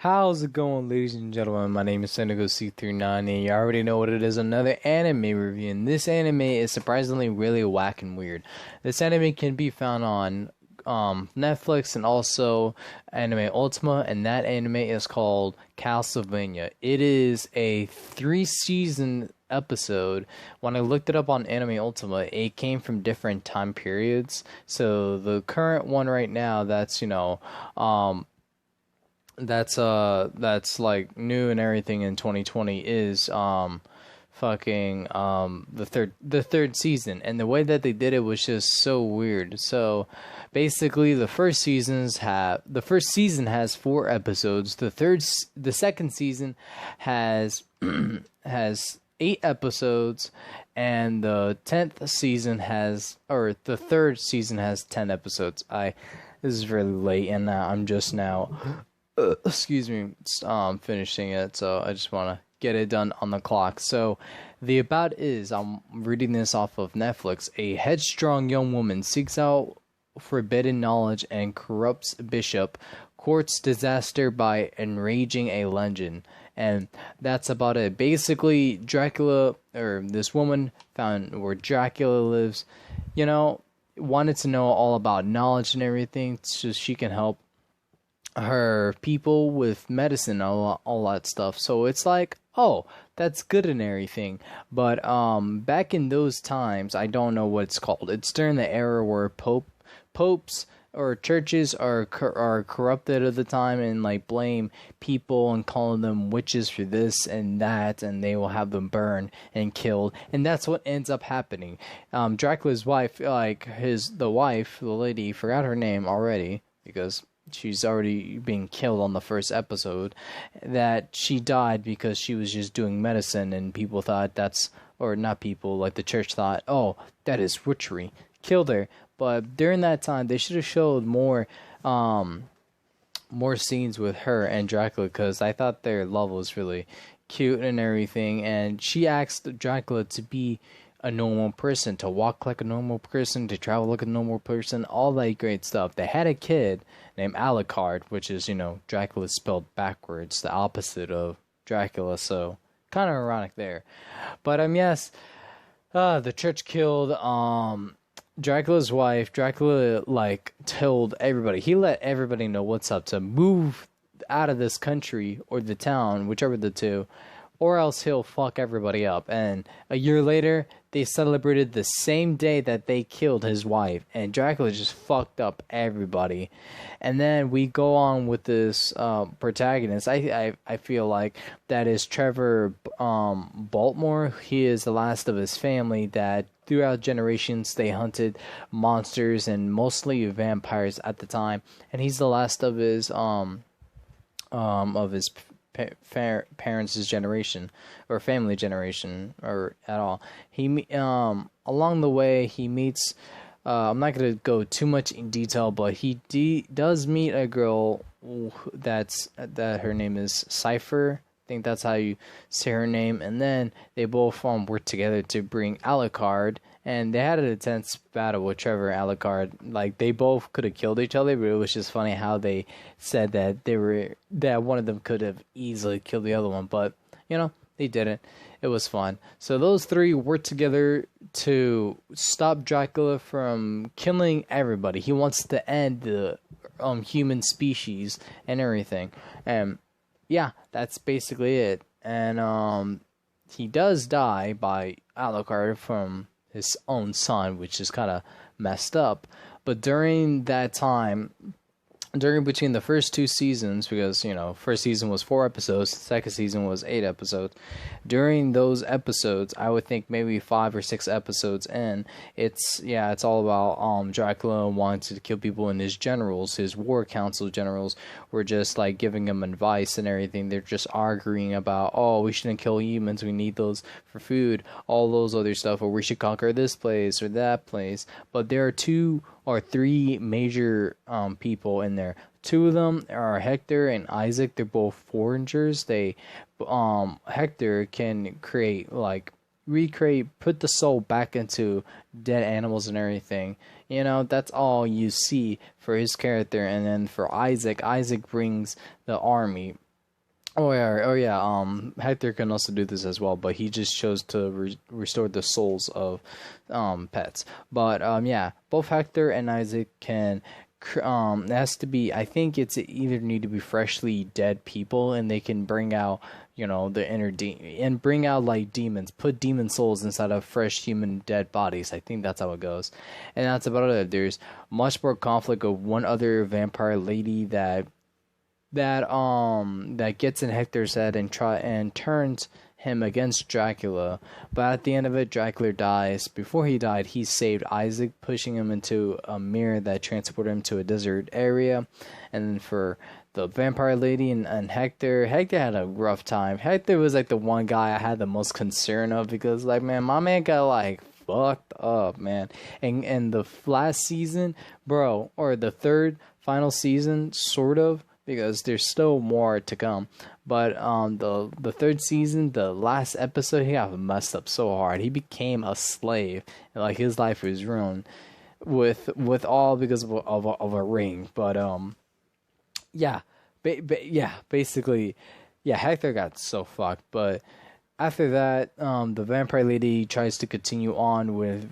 How's it going, ladies and gentlemen? My name is SendigoC39, and you already know what it is, another anime review. And this anime is surprisingly really whack and weird. This anime can be found on Netflix and also Anime Ultima, and that anime is called Castlevania. It is a 3-season episode. When I looked it up on Anime Ultima, it came from different time periods. So the current one right now, that's that's like new and everything in 2020 is the third season, and the way that they did it was just so weird. So basically the first season has 4 episodes. The second season has has 8 episodes, and the third season has 10 episodes. This is really late, and I'm just now finishing it, so I just want to get it done on the clock. So the about is, I'm reading this off of Netflix. A headstrong young woman seeks out forbidden knowledge and corrupts bishop, courts disaster by enraging a legend. And that's about it. Basically, Dracula, or this woman found where Dracula lives, wanted to know all about knowledge and everything so she can help her people with medicine, all that stuff. So it's like, oh, that's good and everything. But back in those times, I don't know what it's called. It's during the era where popes or churches are corrupted at the time, and like blame people and calling them witches for this and that, and they will have them burned and killed, and that's what ends up happening. Dracula's wife, the lady, forgot her name already because she's already being killed on the first episode, that she died because she was just doing medicine, and people thought the church thought, oh, that is witchery, killed her. But during that time, they should have showed more scenes with her and Dracula, because I thought their love was really cute and everything, and she asked Dracula to be a normal person, to walk like a normal person, to travel like a normal person, all that great stuff. They had a kid named Alucard, which is, Dracula spelled backwards, the opposite of Dracula, so kind of ironic there. But yes, the church killed Dracula's wife. Dracula told everybody, he let everybody know what's up, to move out of this country or the town, whichever the two, or else he'll fuck everybody up. And a year later, they celebrated the same day that they killed his wife, and Dracula just fucked up everybody. And then we go on with this protagonist. I feel like that is Trevor Baltimore. He is the last of his family that throughout generations they hunted monsters and mostly vampires at the time, and he's the last of his parents' generation or family generation or at all. He along the way he meets, I'm not going to go too much in detail, but he does meet a girl that her name is Cypher. I think that's how you say her name. And then they both work together to bring Alucard, and they had an intense battle with Trevor and Alucard. Like, they both could have killed each other, but it was just funny how they said that that one of them could have easily killed the other one, but they didn't. It was fun. So those three worked together to stop Dracula from killing everybody. He wants to end the human species and everything. And yeah, that's basically it. And he does die by Alucard from his own son, which is kind of messed up. But during that time, between the first 2 seasons, because first season was 4 episodes, second season was 8 episodes. During those episodes, I would think maybe 5 or 6 episodes in, it's all about Dracula wanting to kill people, and his generals, his war council generals, were just giving him advice and everything. They're just arguing about, oh, we shouldn't kill humans, we need those for food, all those other stuff, or we should conquer this place or that place. But there are 2 or 3 major people in there. 2 of them are Hector and Isaac. They're both foragers. Hector can recreate, put the soul back into dead animals and everything. That's all you see for his character. And then for Isaac brings the army. Oh yeah. Hector can also do this as well, but he just chose to restore the souls of pets. But yeah, both Hector and Isaac can. It has to be. I think it's either need to be freshly dead people, and they can bring out, the inner and bring out like demons. Put demon souls inside of fresh human dead bodies. I think that's how it goes, and that's about it. There's much more conflict of one other vampire lady that gets in Hector's head and turns him against Dracula. But at the end of it, Dracula dies. Before he died, he saved Isaac, pushing him into a mirror that transported him to a desert area. And then for the vampire lady and Hector had a rough time. Hector was like the one guy I had the most concern of, because like, man, my man got like fucked up, man. And the last season, bro, or the third final season, sort of, because there's still more to come. But the third season, the last episode, he got messed up so hard. He became a slave, and like his life was ruined with all because of a ring. But yeah, basically, yeah, Hector got so fucked. But after that, the vampire lady tries to continue on with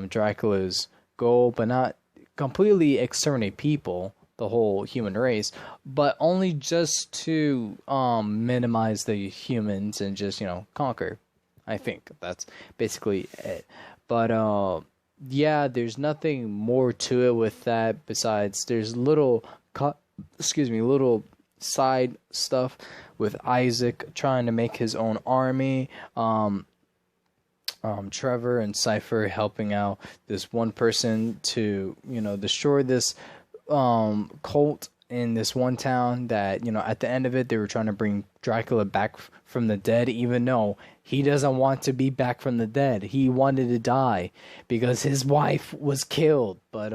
Dracula's goal, but not completely exterminate people, the whole human race, but only just to minimize the humans and just conquer. I think that's basically it. But yeah, there's nothing more to it with that besides there's little side stuff with Isaac trying to make his own army. Trevor and Cypher helping out this one person to destroy this cult in this one town that at the end of it they were trying to bring Dracula back from the dead, even though he doesn't want to be back from the dead. He wanted to die because his wife was killed. But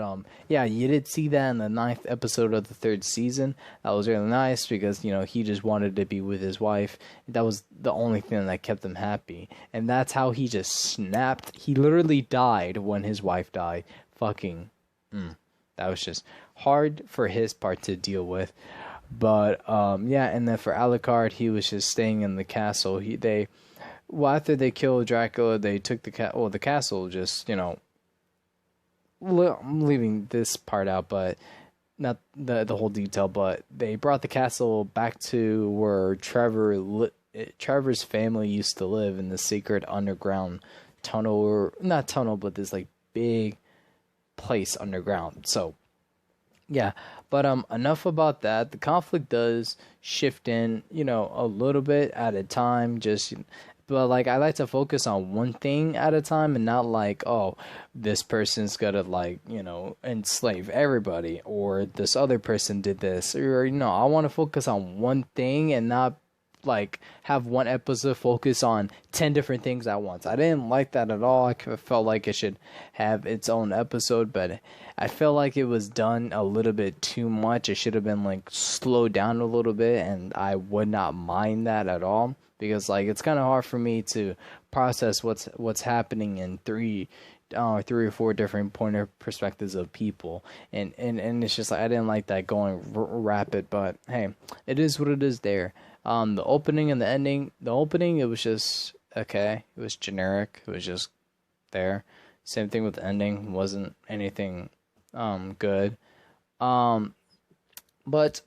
yeah, you did see that in the 9th episode of the 3rd season. That was really nice because he just wanted to be with his wife. That was the only thing that kept him happy, and that's how he just snapped. He literally died when his wife died. Fucking that was just hard for his part to deal with. But yeah, and then for Alucard, he was just staying in the castle. After they killed Dracula, they took the castle. Just I'm leaving this part out, but not the whole detail. But they brought the castle back to where Trevor's family used to live, in the secret underground tunnel, or not tunnel, but this like big place underground. So yeah, but enough about that. The conflict does shift in, a little bit at a time, but like I like to focus on one thing at a time, and not like, oh, this person's gonna enslave everybody, or this other person did this, or I want to focus on one thing and not like have one episode focus on 10 different things at once. I didn't like that at all. I felt like it should have its own episode, but I felt like it was done a little bit too much. It should have been like slowed down a little bit, and I would not mind that at all, because like it's kind of hard for me to process what's happening in three or 4 different point of perspectives of people, and it's just like I didn't like that going rapid. But hey, it is what it is there. The opening and the ending. The opening, it was just okay. It was generic. It was just there. Same thing with the ending. Wasn't anything good. But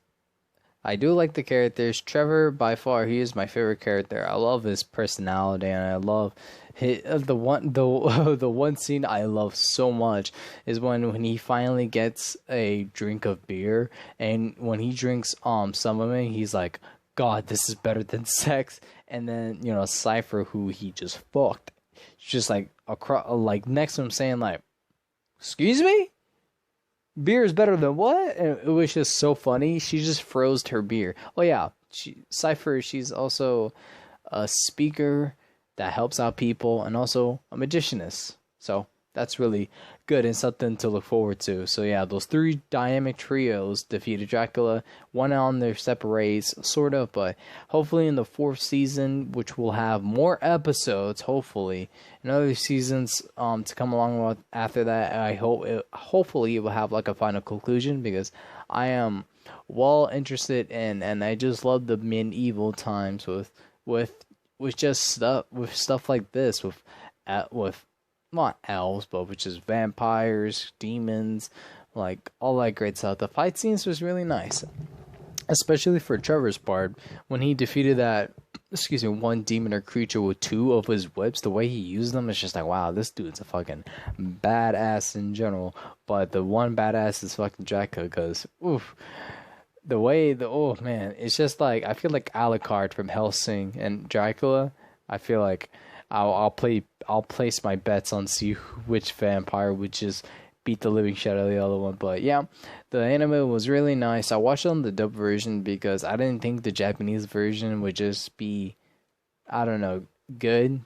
I do like the characters. Trevor, by far, he is my favorite character. I love his personality, and I love the one scene I love so much is when he finally gets a drink of beer, and when he drinks some of it, he's like, God, this is better than sex. And then Cypher, who he just fucked, just like like next to him, saying like, excuse me, beer is better than what? And it was just so funny. She just froze her beer. Oh yeah, Cypher, she's also a speaker that helps out people, and also a magicianess. So that's really good and something to look forward to. So yeah, those 3 dynamic trios defeated Dracula, one on their separate, sort of, but hopefully in the 4th season, which will have more episodes, hopefully, and other seasons to come along with after that. Hopefully it will have like a final conclusion, because I am well interested in, and I just love the medieval times with just stuff like this with not elves, but with just vampires, demons, like all that great stuff. The fight scenes was really nice, especially for Trevor's part when he defeated that one demon or creature with two of his whips. The way he used them is just like, wow, this dude's a fucking badass in general. But the one badass is fucking Dracula, because oof, oh man, it's just like, I feel like Alucard from Hellsing and Dracula. I feel like I'll place my bets on see which vampire would just beat the living shit out of the other one. But yeah, the anime was really nice. I watched it on the dub version because I didn't think the Japanese version would just be, I don't know, good.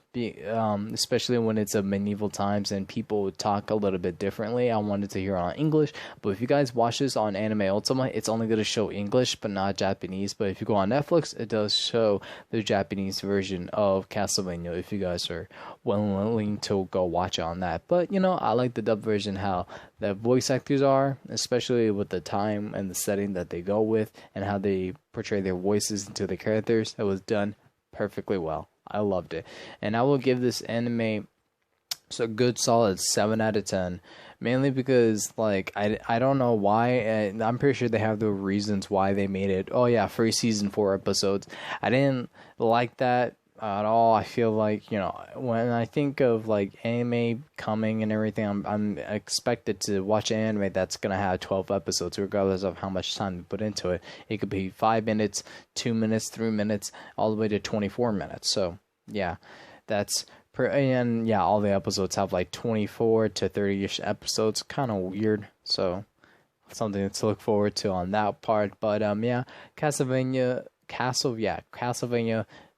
Especially when it's a medieval times and people talk a little bit differently. I wanted to hear it on English. But if you guys watch this on Anime Ultimate, it's only going to show English but not Japanese. But if you go on Netflix, it does show the Japanese version of Castlevania if you guys are willing to go watch it on that. But you know, I like the dub version, how the voice actors are, especially with the time and the setting that they go with and how they portray their voices into the characters. It was done perfectly well. I loved it, and I will give this anime a good solid 7 out of 10. Mainly because, like, I don't know why. I'm pretty sure they have the reasons why they made it. Oh yeah, free season 4 episodes. I didn't like that at all. I feel like, you know, when I think of like anime coming and everything, I'm expected to watch an anime that's gonna have 12 episodes, regardless of how much time they put into it. It could be 5 minutes, 2 minutes, 3 minutes, all the way to 24 minutes. So yeah, and yeah, all the episodes have like 24 to 30ish episodes. Kind of weird. So something to look forward to on that part. But yeah, Castlevania.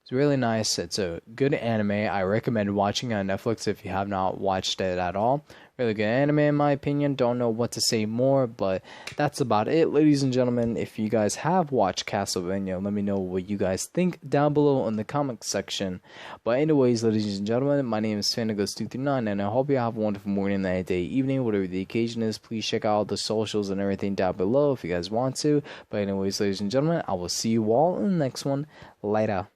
It's really nice. It's a good anime. I recommend watching it on Netflix if you have not watched it at all. Really good anime in my opinion. Don't know what to say more, but that's about it, ladies and gentlemen. If you guys have watched Castlevania, let me know what you guys think down below in the comment section. But anyways, ladies and gentlemen, my name is Fanagos239, and I hope you have a wonderful morning, night, day, evening, whatever the occasion is. Please check out the socials and everything down below if you guys want to. But anyways, ladies and gentlemen, I will see you all in the next one. Later.